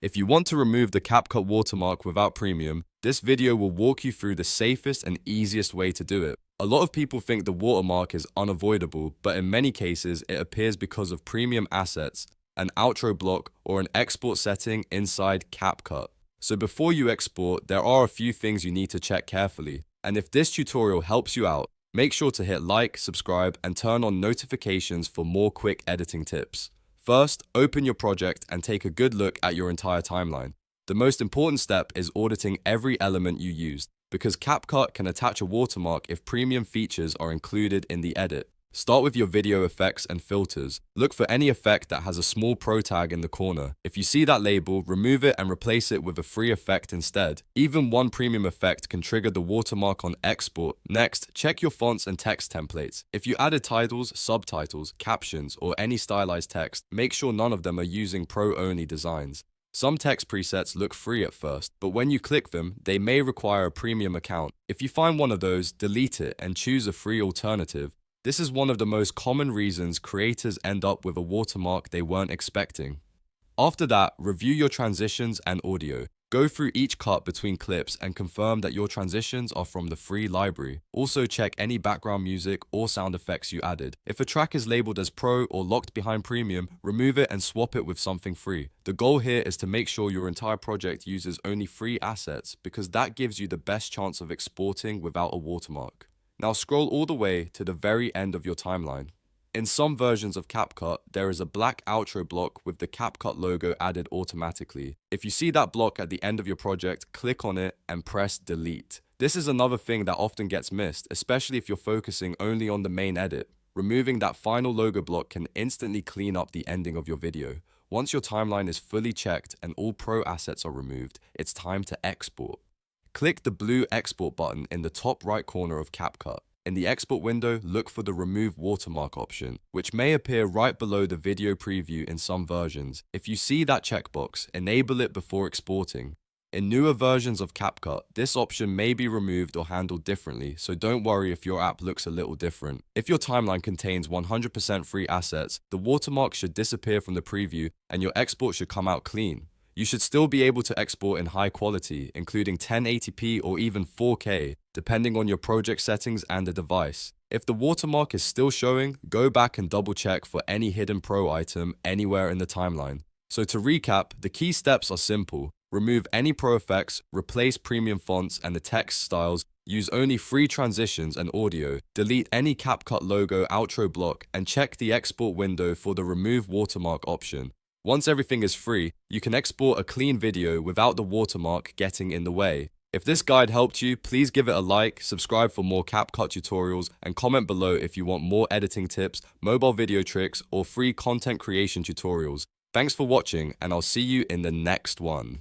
If you want to remove the CapCut watermark without premium, this video will walk you through the safest and easiest way to do it. A lot of people think the watermark is unavoidable, but in many cases it appears because of premium assets, an outro block, or an export setting inside CapCut. So before you export, there are a few things you need to check carefully. And if this tutorial helps you out, make sure to hit like, subscribe, and turn on notifications for more quick editing tips. First, open your project and take a good look at your entire timeline. The most important step is auditing every element you used, because CapCut can attach a watermark if premium features are included in the edit. Start with your video effects and filters. Look for any effect that has a small pro tag in the corner. If you see that label, remove it and replace it with a free effect instead. Even one premium effect can trigger the watermark on export. Next, check your fonts and text templates. If you added titles, subtitles, captions, or any stylized text, make sure none of them are using pro-only designs. Some text presets look free at first, but when you click them, they may require a premium account. If you find one of those, delete it and choose a free alternative. This is one of the most common reasons creators end up with a watermark they weren't expecting. After that, review your transitions and audio. Go through each cut between clips and confirm that your transitions are from the free library. Also check any background music or sound effects you added. If a track is labeled as pro or locked behind premium, remove it and swap it with something free. The goal here is to make sure your entire project uses only free assets, because that gives you the best chance of exporting without a watermark. Now scroll all the way to the very end of your timeline. In some versions of CapCut, there is a black outro block with the CapCut logo added automatically. If you see that block at the end of your project, click on it and press delete. This is another thing that often gets missed, especially if you're focusing only on the main edit. Removing that final logo block can instantly clean up the ending of your video. Once your timeline is fully checked and all pro assets are removed, it's time to export. Click the blue export button in the top right corner of CapCut. In the export window, look for the remove watermark option, which may appear right below the video preview in some versions. If you see that checkbox, enable it before exporting. In newer versions of CapCut, this option may be removed or handled differently, so don't worry if your app looks a little different. If your timeline contains 100% free assets, the watermark should disappear from the preview and your export should come out clean. You should still be able to export in high quality, including 1080p or even 4K, depending on your project settings and the device. If the watermark is still showing, go back and double check for any hidden pro item anywhere in the timeline. So to recap, the key steps are simple. Remove any pro effects, replace premium fonts and the text styles, use only free transitions and audio, delete any CapCut logo outro block, and check the export window for the remove watermark option. Once everything is free, you can export a clean video without the watermark getting in the way. If this guide helped you, please give it a like, subscribe for more CapCut tutorials, and comment below if you want more editing tips, mobile video tricks, or free content creation tutorials. Thanks for watching, and I'll see you in the next one.